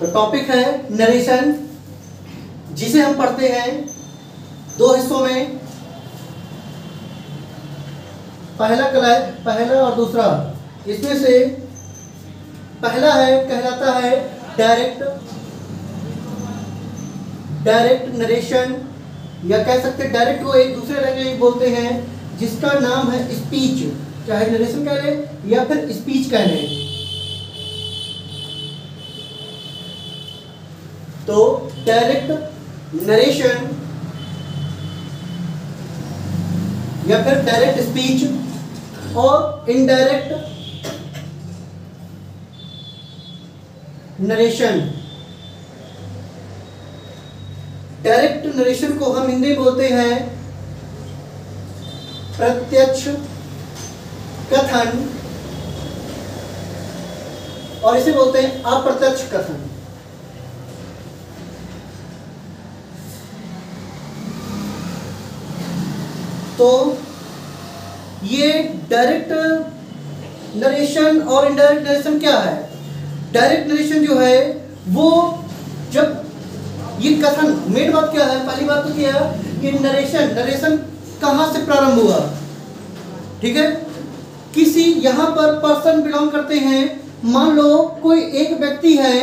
तो टॉपिक है नरेशन, जिसे हम पढ़ते हैं दो हिस्सों में, पहला और दूसरा। इसमें से पहला कहलाता है डायरेक्ट नरेशन, या कह सकते हैं डायरेक्ट को एक दूसरे लैंग्वेज बोलते हैं, जिसका नाम है स्पीच। चाहे नरेशन कह लें या फिर स्पीच कह लें। तो डायरेक्ट नरेशन या फिर डायरेक्ट स्पीच और इनडायरेक्ट नरेशन। डायरेक्ट नरेशन को हम हिंदी में बोलते हैं प्रत्यक्ष कथन, और इसे बोलते हैं अप्रत्यक्ष कथन। तो ये डायरेक्ट नरेशन और इनडायरेक्ट नरेशन क्या है? डायरेक्ट नरेशन जो है वो जब ये कथन, मेन बात क्या है, पहली बात तो क्या है कि नरेशन कहां से प्रारंभ हुआ। ठीक है, किसी यहां पर पर्सन बिलोंग करते हैं, मान लो कोई एक व्यक्ति है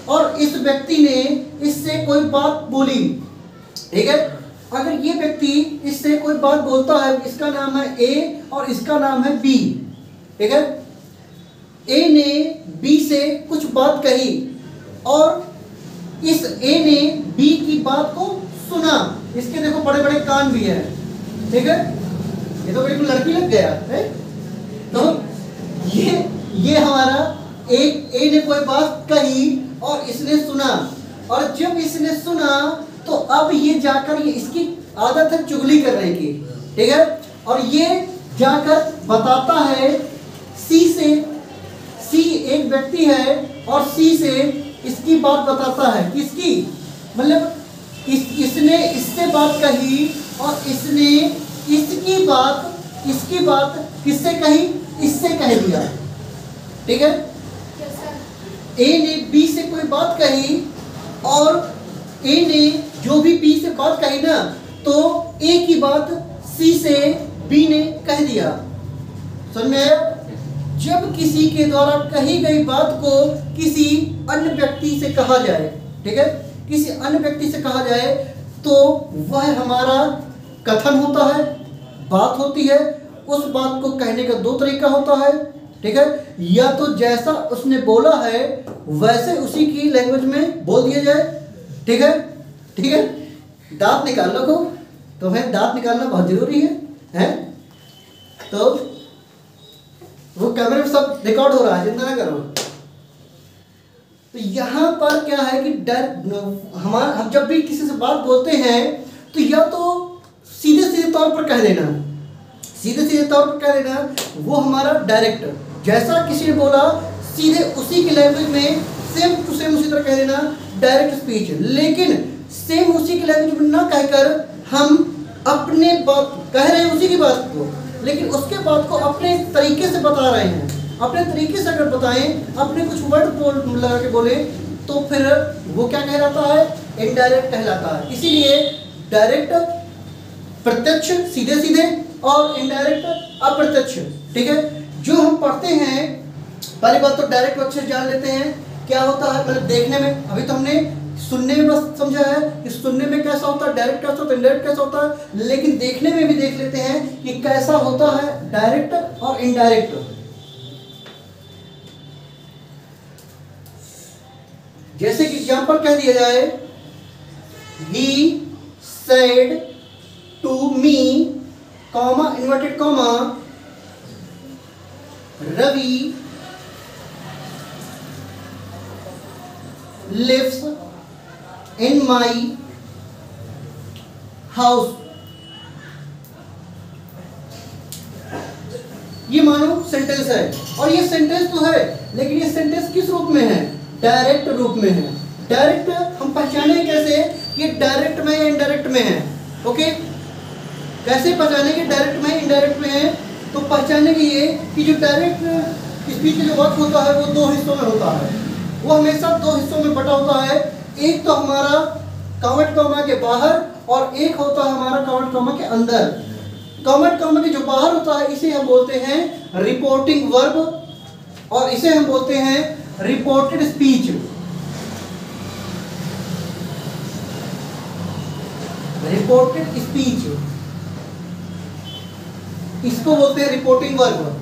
और इस व्यक्ति ने इससे कोई बात बोली। ठीक है, अगर ये व्यक्ति इससे कोई बात बोलता है, इसका नाम है ए और इसका नाम है बी। ठीक है, ए ने बी से कुछ बात कही और इस ए ने बी की बात को सुना। इसके देखो बड़े बड़े कान भी हैं। ठीक है, ये तो बिल्कुल लड़की लग गया है। तो ये हमारा ए ने कोई बात कही और इसने सुना, और जब इसने सुना तो अब ये जाकर, ये इसकी आदत है चुगली करने की। ठीक है, और ये जाकर बताता है सी से, सी एक व्यक्ति है और सी से इसकी बात बताता है। किसकी? मतलब इसने इससे बात कही और इसने इसकी बात किससे कही? इससे कह दिया। ठीक है, ए ने बी से कोई बात कही और ए ने जो भी बी से बात कही ना, तो ए की बात सी से बी ने कह दिया। समझ में आया? जब किसी के द्वारा कही गई बात को किसी अन्य व्यक्ति से कहा जाए, ठीक है, किसी अन्य व्यक्ति से कहा जाए, तो वह हमारा कथन होता है, बात होती है। उस बात को कहने का दो तरीका होता है। ठीक है, या तो जैसा उसने बोला है वैसे उसी की लैंग्वेज में बोल दिया जाए। ठीक है, ठीक है, दांत निकाल लो को, तो भाई दांत निकालना बहुत जरूरी है? तो वो कैमरे में सब रिकॉर्ड हो रहा है, चिंता ना करो। तो यहाँ पर क्या है कि हम जब भी किसी से बात बोलते हैं तो या तो सीधे सीधे तौर पर कह देना, वो हमारा डायरेक्ट, जैसा किसी ने बोला सीधे उसी की लैंग्वेज में सेम टू सेम उसी तरह कह देना, डायरेक्ट स्पीच। लेकिन सेम उसी की लैंग्वेज में ना कहकर हम अपने बात कह रहे हैं, उसी की बात को, लेकिन उसके बात को अपने तरीके से बता रहे हैं। अपने तरीके से अगर बताएं, अपने कुछ वर्ड लगा के बोले, तो फिर वो क्या कहलाता है? इनडायरेक्ट कहलाता है। इसीलिए डायरेक्ट प्रत्यक्ष सीधे सीधे और इनडायरेक्ट अप्रत्यक्ष। ठीक है, जो हम पढ़ते हैं, पहली बात तो डायरेक्ट अच्छे जान लेते हैं क्या होता है। मतलब देखने में, अभी तो हमने सुनने में बस समझा है कि सुनने में कैसा होता है, डायरेक्ट कैसा होता है, इनडायरेक्ट कैसा होता है, लेकिन देखने में भी देख लेते हैं कि कैसा होता है डायरेक्ट और इनडायरेक्ट। जैसे कि एग्जांपल कह दिया जाए, he said to me, comma inverted comma, Ravi lives in my house। ये मानो सेंटेंस है, और ये सेंटेंस तो है, लेकिन ये सेंटेंस किस रूप में है? डायरेक्ट रूप में है। डायरेक्ट हम पहचाने कैसे ये डायरेक्ट में या इनडायरेक्ट में है? ओके, कैसे पहचाने कि डायरेक्ट में इनडायरेक्ट में है? तो पहचाने की ये कि जो डायरेक्ट स्पीच जो वर्क होता है वो दो हिस्सों में होता है। वो हमेशा दो हिस्सों में बटा होता है। एक तो हमारा कॉमेट कॉमा के बाहर और एक होता है हमारा कॉमेट कॉमा के अंदर। कॉमेट कॉमा के जो बाहर होता है इसे हम बोलते हैं रिपोर्टिंग वर्ब और इसे हम बोलते हैं रिपोर्टेड स्पीच। रिपोर्टेड स्पीच इसको बोलते हैं रिपोर्टिंग वर्ब।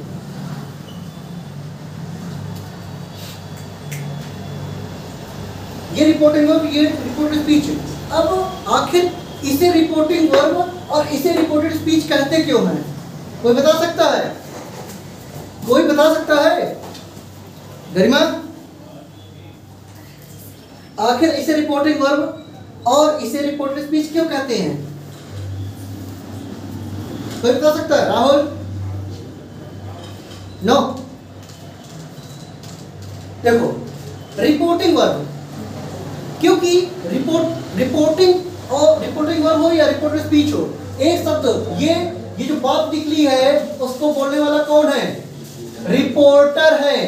ये रिपोर्टिंग वर्ब, ये रिपोर्टेड स्पीच। अब आखिर इसे रिपोर्टिंग वर्ब और इसे रिपोर्टेड स्पीच कहते क्यों हैं? कोई बता सकता है? कोई बता सकता है? गरिमा, आखिर इसे रिपोर्टिंग वर्ब और इसे रिपोर्टेड स्पीच क्यों कहते हैं? कोई बता सकता है? राहुल? नो। देखो, रिपोर्टिंग वर्ब, क्योंकि रिपोर्टिंग और रिपोर्टिंग वर्ब हो या रिपोर्टेड स्पीच हो, एक शब्द ये जो बात निकली है उसको बोलने वाला कौन है? रिपोर्टर है।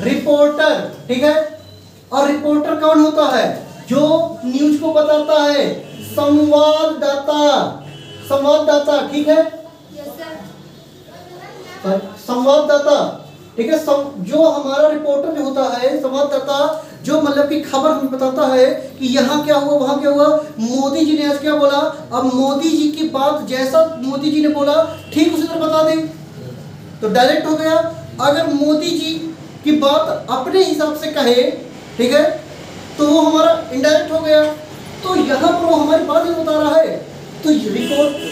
रिपोर्टर, ठीक है। और रिपोर्टर कौन होता है? जो न्यूज को बताता है, संवाददाता। संवाददाता, ठीक है। संवाददाता, ठीक है। जो हमारा रिपोर्टर जो होता है, संवाददाता, जो मतलब कि खबर हमें बताता है कि यहाँ क्या हुआ, वहाँ क्या हुआ। मोदी जी ने आज क्या बोला, अब मोदी जी की बात जैसा मोदी जी ने बोला ठीक उसी तरह बता दें तो डायरेक्ट हो गया। अगर मोदी जी की बात अपने हिसाब से कहे, ठीक है, तो वो हमारा इनडायरेक्ट हो गया। तो यहाँ पर वो हमारी बात ही बता रहा है। तो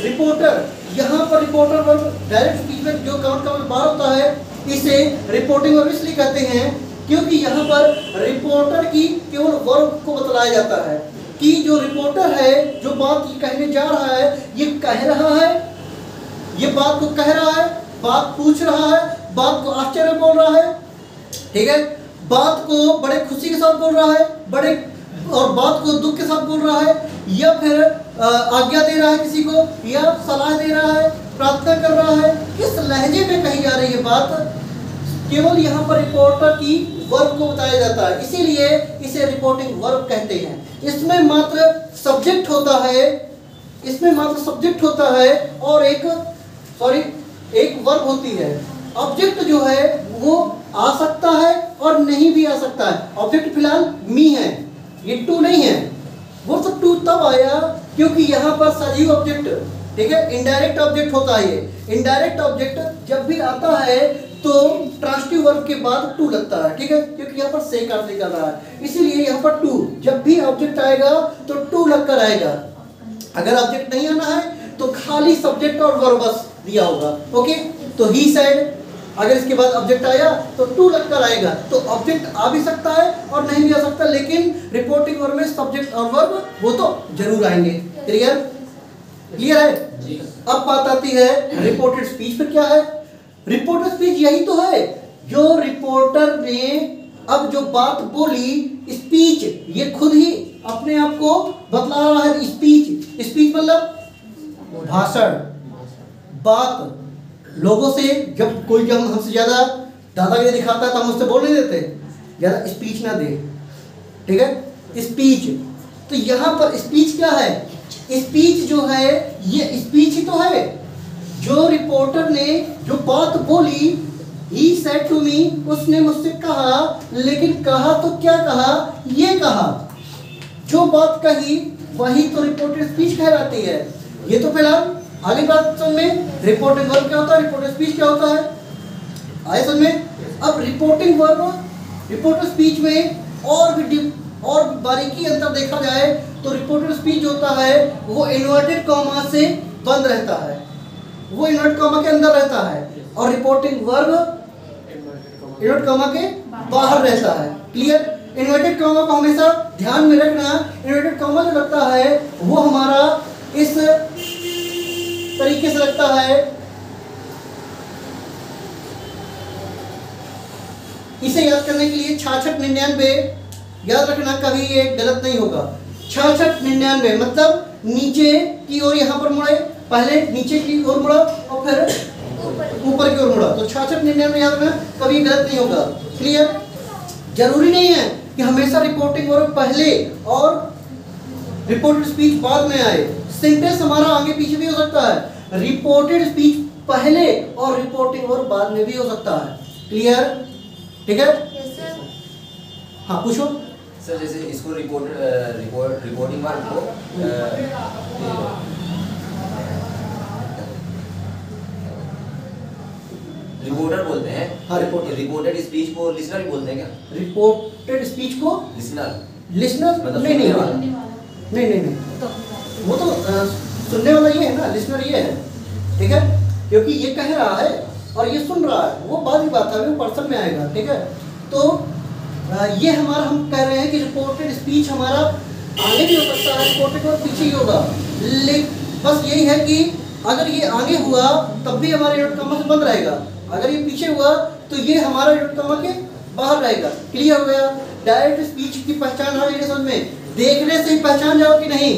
रिपोर्टर, यहाँ पर रिपोर्टर वर्ब डायरेक्ट स्पीच में जो काउंट का बार होता है इसे रिपोर्टिंग वर्ब इसलिए कहते हैं क्योंकि यहाँ पर रिपोर्टर की केवल वर्ब को बतलाया जाता है कि जो रिपोर्टर है, जो बात कहने जा रहा है, ये कह रहा है, ये बात को कह रहा है, बात पूछ रहा है, बात को आश्चर्य बोल रहा है, ठीक है, बात को बड़े खुशी के साथ बोल रहा है, बड़े और बात को दुख के साथ बोल रहा है, या फिर आज्ञा दे रहा है किसी को, या सलाह दे रहा है, प्रार्थना कर रहा है, किस लहजे में कही जा रही है बात, केवल यहाँ पर रिपोर्टर की वर्ब को बताया जाता है, इसीलिए इसे रिपोर्टिंग वर्ब कहते हैं। इसमें मात्र सब्जेक्ट होता है, इसमें मात्र सब्जेक्ट होता है और एक वर्ब होती है। ऑब्जेक्ट जो है वो आ सकता है और नहीं भी आ सकता है। ऑब्जेक्ट फिलहाल मी है, ये टू नहीं है। वो तो टू तब आया क्योंकि यहाँ पर सजीव ऑब्जेक्ट, ठीक है, इनडायरेक्ट ऑब्जेक्ट होता है। ये इनडायरेक्ट ऑब्जेक्ट जब भी आता है तो ट्रांसिटिव वर्ब के बाद टू लगता है, ठीक है, क्योंकि यहाँ पर से का अर्थ निकल रहा है, इसीलिए यहाँ पर टू, जब भी ऑब्जेक्ट आएगा तो टू लगकर आएगा। अगर ऑब्जेक्ट नहीं आना है तो खाली सब्जेक्ट और वर्ब बस दिया होगा। ओके, तो ही सेड, अगर इसके बाद ऑब्जेक्ट आया तो टू लगकर आएगा। तो ऑब्जेक्ट आ भी सकता है और नहीं भी आ सकता, लेकिन रिपोर्टिंग वर्ब में सब्जेक्ट और वर्ब वो तो जरूर आएंगे। क्लियर है? अब बात आती है रिपोर्टेड स्पीच पर। क्या है रिपोर्टेड स्पीच? यही तो है जो रिपोर्टर ने अब जो बात बोली, स्पीच, ये खुद ही अपने आप को बतला रहा है। स्पीच मतलब भाषण, बात। लोगों से जब कोई हमसे ज्यादा दादागिरी दिखाता है तो हम उससे बोल नहीं देते, ज्यादा स्पीच ना दे, ठीक है, स्पीच। तो यहाँ पर स्पीच क्या है? स्पीच जो है ये स्पीच ही तो है। जो रिपोर्टर ने जो बात बोली, he said to me, उसने मुझसे कहा, लेकिन कहा तो क्या कहा? ये कहा। जो बात कही वही तो रिपोर्टेड स्पीच कहलाती है। ये तो फिलहाल आगे बात समझ में, रिपोर्टिंग वर्ब क्या होता है, रिपोर्टेड स्पीच क्या होता है, आए समझ में। अब रिपोर्टिंग वर्ब रिपोर्टेड स्पीच में और बारीकी अंतर देखा जाए तो रिपोर्टेड स्पीच होता है वो इन्वर्टेड कॉमा से बंद रहता है, वो इन्वर्टेड कॉमा के अंदर रहता है, और रिपोर्टिंग वर्ब इन्वर्टेड कॉमा के बाहर रहता है। क्लियर? इन्वर्टेड कॉमा को हमेशा ध्यान में रखना। इन्वर्टेड कॉमा जो लगता है वो हमारा इस तरीके से लगता है, इसे याद करने के लिए 6699 याद रखना, कभी ये गलत नहीं होगा। 6699 मतलब नीचे की ओर यहाँ पर मुड़े, पहले नीचे की ओर मुड़ा और फिर ऊपर की ओर मुड़ा, तो 6699 याद रखना, कभी गलत नहीं होगा। क्लियर? जरूरी नहीं है कि हमेशा रिपोर्टिंग वर्ब पहले और रिपोर्टेड स्पीच बाद में आए। सेंटेंस हमारा आगे पीछे भी हो सकता है, रिपोर्टेड स्पीच पहले और रिपोर्टिंग वर्ब बाद में भी हो सकता है। क्लियर? ठीक है? Yes sir. हाँ पूछो सर। जैसे इसको रिपोर्टिंग वर्ब को रिपोर्टर बोलते हैं। हाँ, रिपोर्टेड स्पीच को लिसनर भी बोलते हैं क्या? रिपोर्टेड स्पीच को लिसनर लिसनर मतलब नहीं नहीं सुनने नहीं वाला। नहीं वो तो सुनने वाला ये है ना, लिसनर ये है। ठीक है, क्योंकि ये कह रहा है और ये सुन रहा है, वो बाद की बात है, वो पर्सन में आएगा। ठीक है, तो ये हमारा हम कह रहे हैं कि रिपोर्टेड स्पीच हमारा आगे भी हो सकता है, रिपोर्टेड और पीछे ही होगा। बस यही है कि अगर ये आगे हुआ तब भी हमारे इनवर्टेड कॉमा से बंद रहेगा, अगर ये पीछे हुआ तो ये हमारा इनवर्टेड कॉमा के बाहर रहेगा। क्लियर हो गया? डायरेक्ट स्पीच की पहचान आ रही है समझ में? देखने से ही पहचान जाओ कि नहीं?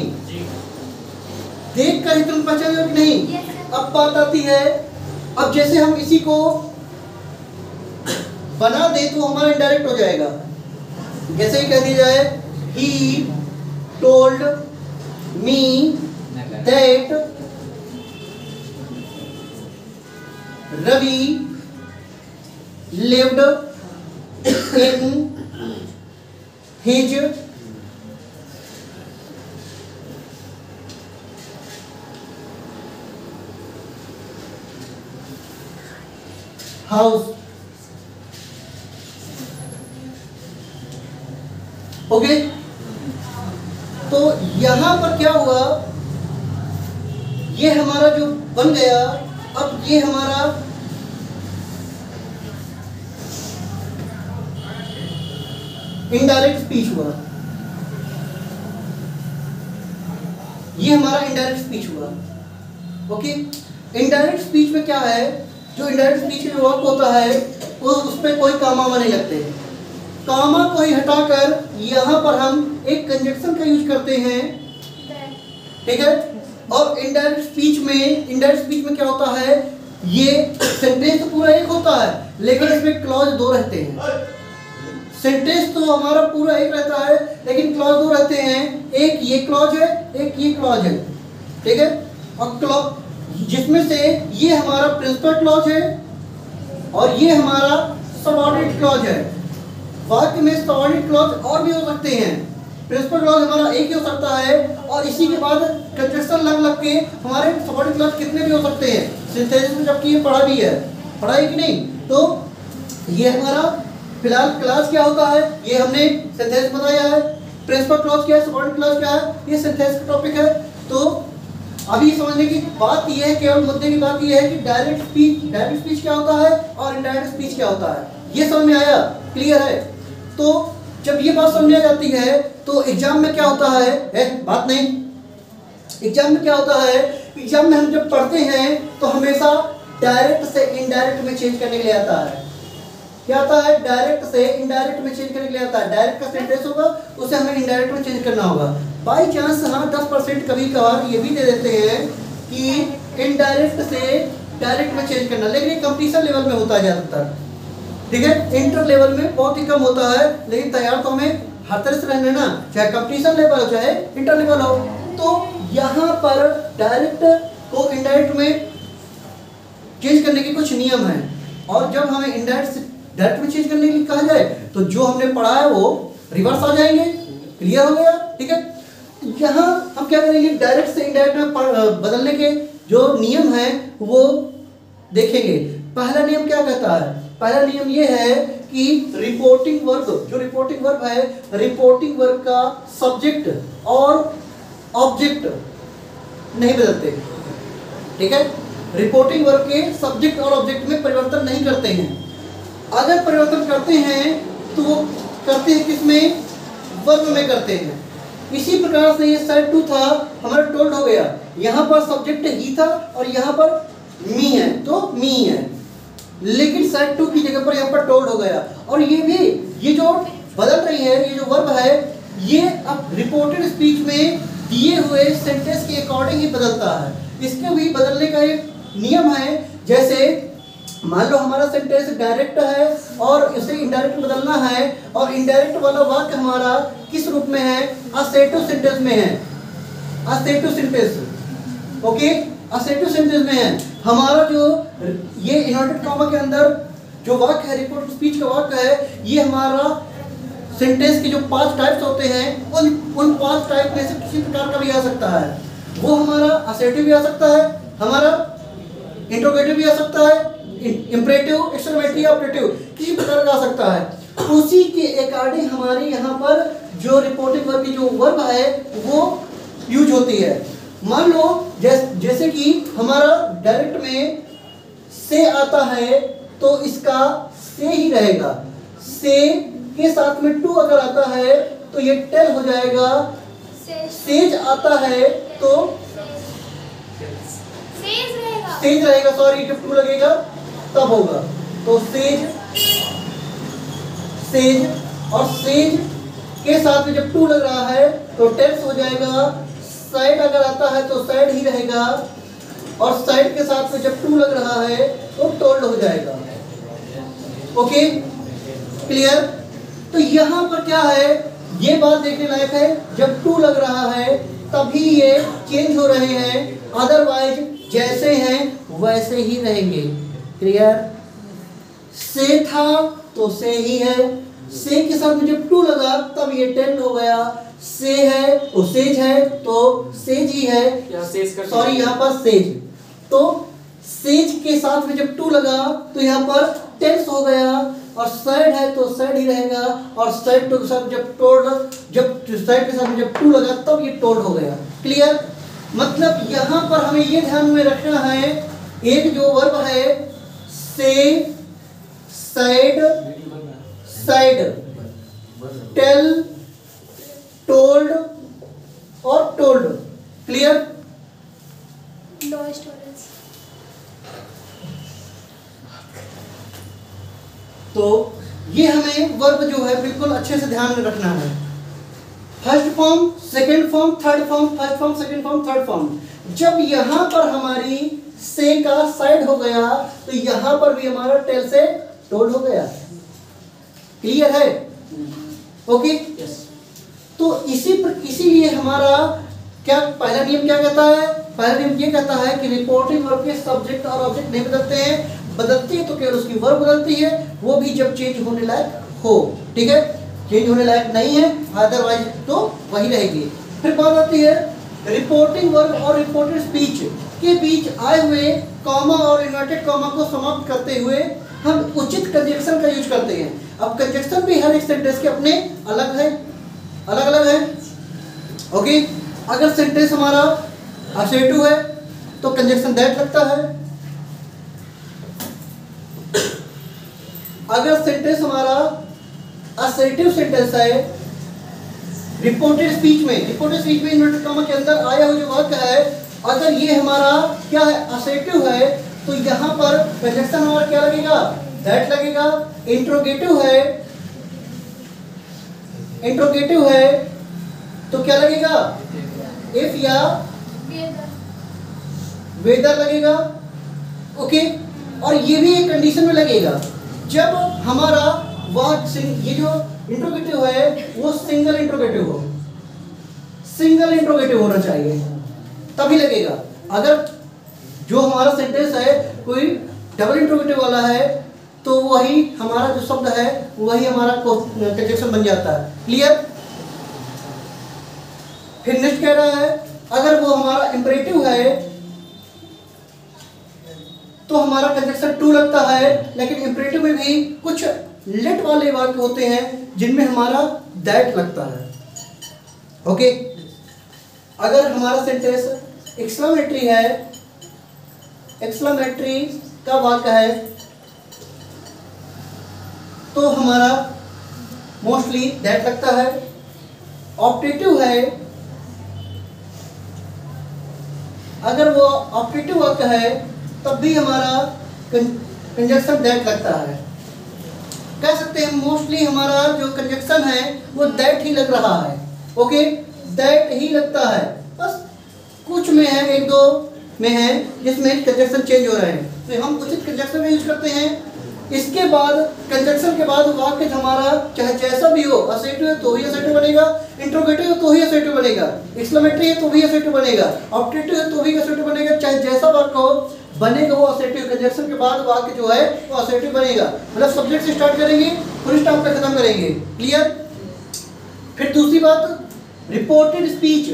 देख कर ही तुम पहचान जाओ कि नहीं? अब बात आती है, अब जैसे हम इसी को बना दे तो हमारा इनडायरेक्ट हो जाएगा। जैसे ही कह दिया जाए he told me that Ravi lived in his house. Okay, तो यहां पर क्या हुआ, ये हमारा जो बन गया, अब ये हमारा इनडायरेक्ट स्पीच हुआ, ये हमारा इनडायरेक्ट स्पीच हुआ। ओके, इनडायरेक्ट स्पीच में क्या है, जो इनडायरेक्ट स्पीच में वर्क होता है वो उसमें कोई कामा नहीं लगते। कामा को ही हटाकर यहाँ पर हम एक कंजक्शन का यूज करते हैं। ठीक है, और इनडायरेक्ट स्पीच में क्या होता है, ये सेंटेंस तो पूरा एक होता है लेकिन इसमें क्लॉज दो रहते हैं। सेंटेंस तो हमारा पूरा एक रहता है लेकिन क्लॉज दो रहते हैं, एक ये क्लॉज है, एक ये क्लॉज है। ठीक है, और क्लॉज जिसमें से ये हमारा प्रिंसिपल क्लॉज है और ये हमारा सबऑर्डिनेट क्लॉज है। वाक्य में सबऑर्डिनेट क्लॉज और भी हो सकते हैं, प्रिंसिपल क्लॉज हमारा एक ही हो सकता है और इसी के बाद कंजक्शन लग के हमारे सबऑर्डिनेट क्लॉज कितने भी हो सकते हैं सिंथेसिस में, जबकि ये पढ़ा भी है, पढ़ा है कि नहीं? तो ये हमारा फिलहाल क्लास क्या होता है ये हमने सिंथेसिस बताया है। प्रिंसिपल क्लॉज क्या है, सबऑर्डिनेट क्लॉज क्या है, ये सिंथेसिस का टॉपिक है। तो अभी समझने की बात यह है, केवल मुद्दे की बात यह है कि डायरेक्ट स्पीच क्या होता है और इनडायरेक्ट स्पीच क्या होता है, ये समझ में आया? क्लियर है? तो जब ये बात समझ आ जाती है तो एग्जाम में क्या होता है बात नहीं, एग्जाम में क्या होता है, एग्जाम में हम जब पढ़ते हैं तो हमेशा डायरेक्ट से इनडायरेक्ट में चेंज करने के लिए आता है। क्या आता है? डायरेक्ट से इनडायरेक्ट में चेंज करने के लिए आता है। डायरेक्ट का सेंटेंस होगा, उसे हमें इनडायरेक्ट में चेंज करना होगा। बाई चांस हाँ 10% कभी कभार ये भी दे देते हैं कि इनडायरेक्ट से डायरेक्ट में चेंज करना, लेकिन ये कंपटीशन लेवल में होता है ज़्यादातर। ठीक है, इंटर लेवल में बहुत ही कम होता है, लेकिन तैयार तो हमें हर तरह से रहना ना, चाहे कंपटीशन लेवल हो चाहे इंटर लेवल हो। तो यहाँ पर डायरेक्ट को इनडायरेक्ट में चेंज करने के कुछ नियम हैं, और जब हमें इनडायरेक्ट से डायरेक्ट में चेंज करने के लिए कहा जाए तो जो हमने पढ़ा है वो रिवर्स आ जाएंगे। क्लियर हो गया? ठीक है, यहाँ हम क्या करेंगे, डायरेक्ट से इनडायरेक्ट में बदलने के जो नियम हैं वो देखेंगे। पहला नियम क्या कहता है? पहला नियम ये है कि रिपोर्टिंग वर्ब, जो रिपोर्टिंग वर्ब है, रिपोर्टिंग वर्ब का सब्जेक्ट और ऑब्जेक्ट नहीं बदलते। ठीक है, रिपोर्टिंग वर्ब के सब्जेक्ट और ऑब्जेक्ट में परिवर्तन नहीं करते हैं। अगर परिवर्तन करते हैं तो वो करते हैं किसमें? वर्ब में करते हैं। इसी प्रकार से ये सेड टू था, हमारा टोल्ड हो गया, यहाँ पर सब्जेक्ट ही था और यहाँ पर मी है तो मी है, लेकिन सेड टू की जगह पर यहाँ पर टोल्ड हो गया। और ये भी, ये जो बदल रही है, ये जो वर्ब है, ये अब रिपोर्टेड स्पीच में दिए हुए सेंटेंस के अकॉर्डिंग ही बदलता है। इसके भी बदलने का एक नियम है। जैसे मान लो हमारा सेंटेंस डायरेक्ट है और इसे इनडायरेक्ट बदलना है, और इनडायरेक्ट वाला वाक्य हमारा किस रूप में है? असेटिव सेंटेंस में है, assertive sentence. Okay, assertive sentence में है हमारा जो ये इन्वर्टेड कॉमा के अंदर जो वाक्य है, रिपोर्ट स्पीच का वाक्य है, ये हमारा सेंटेंस के जो 5 टाइप्स होते हैं उन 5 टाइप में से किसी प्रकार का भी आ सकता है। वो हमारा असेटिव भी आ सकता है, हमारा इंट्रोगेटिव भी आ सकता है, इंपरेटिव, एक्सक्लेमेटरी, ऑपरेटिव, किसी प्रकार का आ सकता है। उसी के अकॉर्डिंग हमारे यहाँ पर जो रिपोर्टिंग वर्ब की जो वर्ब है वो यूज होती है। मान लो जैसे कि हमारा डायरेक्ट में से आता है तो इसका से ही रहेगा, से के साथ में टू अगर आता है तो ये टेल हो जाएगा, सेज आता है तो सेज रहेगा, सॉरी जब टू लगेगा तब होगा, तो सेज, सेज और सेज के साथ में जब टू लग रहा है तो टेल्स हो जाएगा। साइड अगर आता है तो साइड ही रहेगा, और साइड के साथ में जब टू लग रहा है तो टोल्ड हो जाएगा। Okay, clear? तो यहाँ पर क्या है, ये बात देखने लायक है, जब टू लग रहा है तभी ये चेंज हो रहे हैं, अदरवाइज जैसे हैं वैसे ही रहेंगे। क्लियर? से था तो से ही है, से के साथ में जब टू लगा तब ये टेंड हो गया, से है तो सेज है तो सेज ही है, सॉरी यहाँ पर सेज, तो सेज के साथ में जब टू लगा तो यहाँ पर टेंस हो गया, और साइड है तो साइड ही रहेगा, और साइड टू के साथ जब टोल्ड, जब साइड के साथ में जब टू लगा तब ये टोल्ड हो गया। क्लियर? मतलब यहाँ पर हमें ये ध्यान में रखना है, एक जो वर्ब है से, साइड, साइड, टेल, टोल्ड और टोल्ड। क्लियर? तो ये हमें वर्ब जो है बिल्कुल अच्छे से ध्यान में रखना है। First form, second form, third form, first form, second form, third form. जब यहाँ पर हमारी से का साइड हो गया तो यहाँ पर भी हमारा टेल से टोल्ड हो गया। क्लियर है? Okay, yes. तो इसीलिए हमारा क्या पहला नियम क्या कहता है? पहला नियम ये कहता है कि रिपोर्टिंग वर्ब के सब्जेक्ट और ऑब्जेक्ट नहीं बदलते हैं, बदलती है तो केवल उसकी वर्ब बदलती है, वो भी जब चेंज होने लायक हो। ठीक है, चेंज होने लायक नहीं है अदरवाइज तो वही रहेगी। फिर बात आती है रिपोर्टिंग वर्ब और रिपोर्टेड स्पीच के बीच आए हुए कॉमा और इन्वर्टेड कॉमा को समाप्त करते हुए हम उचित कंजक्शन का यूज करते हैं। अब कंजक्शन भी हर एक सेंटेंस के अपने अलग है, अलग अलग है। ओके, अगर सेंटेंस हमारा असेटिव है तो कंजक्शन दैट लगता है, अगर सेंटेंस हमारा असर्टिव सेंटेंस है रिपोर्टेड स्पीच में, रिपोर्टेड स्पीच में इन्वर्टेड कॉमा के अंदर आया हुआ जो वाक्य है, अगर ये हमारा क्या है, असर्टिव है, तो यहाँ पर कंजक्शन हमारा क्या लगेगा? दैट लगेगा। इंट्रोगेटिव है, इंट्रोगेटिव है तो क्या लगेगा? इफ या वेदर लगेगा। ओके, और ये भी एक कंडीशन में लगेगा जब हमारा ये जो इंट्रोगेटिव है वो सिंगल इंट्रोगेटिव हो, सिंगल इंट्रोगेटिव होना चाहिए तभी लगेगा। अगर जो हमारा सेंटेंस है कोई डबल इंट्रोगेटिव वाला है तो वही हमारा जो शब्द है वही हमारा कंजक्शन बन जाता है। क्लियर? फिर नेक्स्ट कह रहा है अगर वो हमारा इंपरेटिव है तो हमारा कंजक्शन टू लगता है, लेकिन इंपरेटिव में भी कुछ लेट वाले वाक्य होते हैं जिनमें हमारा दैट लगता है। ओके, अगर हमारा सेंटेंस एक्सक्लेमेटरी है, एक्सक्लेमेटरी का वाक्य है तो हमारा मोस्टली दैट लगता है। ऑप्टेटिव है, अगर वो ऑप्टेटिव वाक्य है तब भी हमारा कंजक्शन दैट लगता है। कह सकते हैं मोस्टली हमारा जो कंजक्शन है वो दैट ही लग रहा है। ओके, दैट ही लगता है, बस कुछ में है, एक दो में है जिसमें कंजक्शन चेंज हो रहे हैं। तो हम उचित कंजक्शन में यूज करते हैं। इसके बाद कंजक्शन के बाद वाक्य हमारा चाहे जैसा भी हो, असेटिव है तो ही असेटिव बनेगा, इंट्रोगेटिव है तो ही असेटिव बनेगा, एक्सक्लेमेटरी है तो भी असेटिव बनेगा, ऑब्जेक्टिव है तो भी असेटिव बनेगा, चाहे जैसा वाक्य हो बनेगा वो असेटिव। कंजक्शन के बाद वाक्य जो है वो असेटिव बनेगा। मतलब सब्जेक्ट से स्टार्ट करेंगे, फुल स्टॉप पे खत्म करेंगे। क्लियर? फिर दूसरी बात, रिपोर्टेड स्पीच।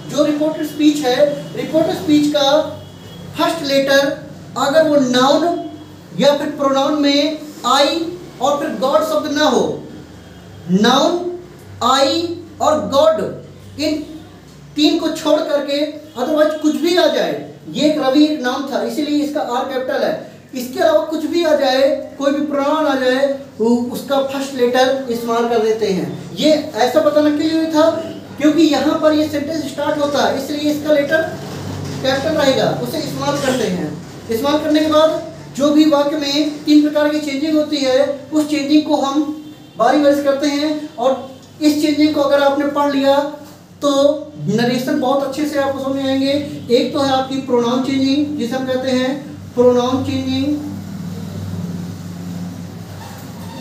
जो रिपोर्टेड स्पीच है, रिपोर्टेड स्पीच का फर्स्ट लेटर अगर वो नाउन या फिर प्रोनाउन में आई और फिर गॉड शब्द ना हो, नाउन, आई और गॉड, इन तीन को छोड़ करके अदरवाइज कुछ भी आ जाए, ये एक रवि एक नाउन था इसीलिए इसका आर कैपिटल है, इसके अलावा कुछ भी आ जाए, कोई भी प्रोनाउन आ जाए, उसका फर्स्ट लेटर इस्तेमाल कर देते हैं। ये ऐसा बताना के लिए था क्योंकि यहाँ पर ये सेंटेंस स्टार्ट होता है, इसलिए इसका लेटर कैपिटल रहेगा, उसे इस्तेमाल करते हैं। इस्तेमाल करने के बाद जो भी वाक्य में तीन प्रकार की चेंजिंग होती है, उस चेंजिंग को हम बारी बारी से करते हैं। और इस चेंजिंग को अगर आपने पढ़ लिया तो नरेशन बहुत अच्छे से आपको समझ में आएंगे। एक तो है आपकी प्रोनाउन चेंजिंग, जिसे हम कहते हैं प्रोनाउन चेंजिंग।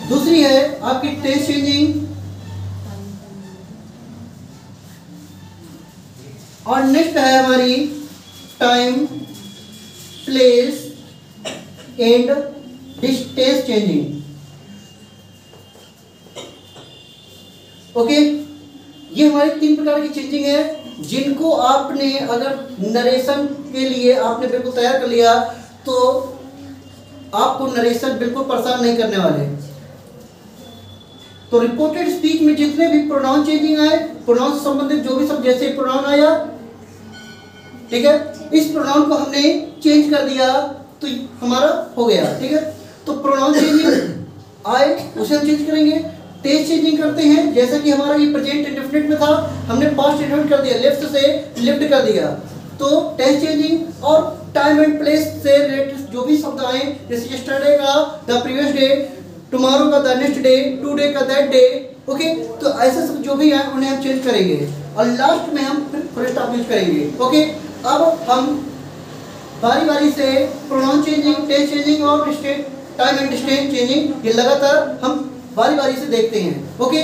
दूसरी है आपकी टेंस चेंजिंग, और नेक्स्ट है हमारी time, place and distance changing. Okay, ये हमारी तीन प्रकार की चेंजिंग है जिनको आपने अगर नरेशन के लिए आपने बिल्कुल तैयार कर लिया तो आपको नरेशन बिल्कुल परेशान नहीं करने वाले। तो रिपोर्टेड स्पीच में जितने भी प्रोनाउन चेंजिंग आए, प्रोनाउन से संबंधित जो भी सब, जैसे प्रोनाउन आया, ठीक है, इस प्रोनाउन को हमने चेंज कर दिया तो हमारा हो गया। ठीक है, तो प्रोनाउन चेंजिंग आए उसे हम चेंज करेंगे। टेंस चेंजिंग करते हैं, जैसा कि हमारा ये प्रेजेंट इंडेफिनिट में था, हमने पास्ट इंडेफिनिट कर दिया, लेफ्ट से लिफ्ट कर दिया, तो टेंस चेंजिंग। और टाइम एंड प्लेस से रिलेटेड जो भी शब्द आए, जैसे यस्टरडे का द प्रीवियस डे, टुमारो का द नेक्स्ट डे, टुडे का दैट डे। ओके, तो ऐसे सब जो भी आए उन्हें हम चेंज करेंगे और लास्ट में हम फिर फुल स्टॉप यूज करेंगे। ओके, अब हम बारी बारी से प्रोनाउन चेंजिंग, टेंस चेंजिंग और टाइम एंड डिस्टेंस चेंजिंग, ये लगातार हम बारी बारी से देखते हैं। ओके,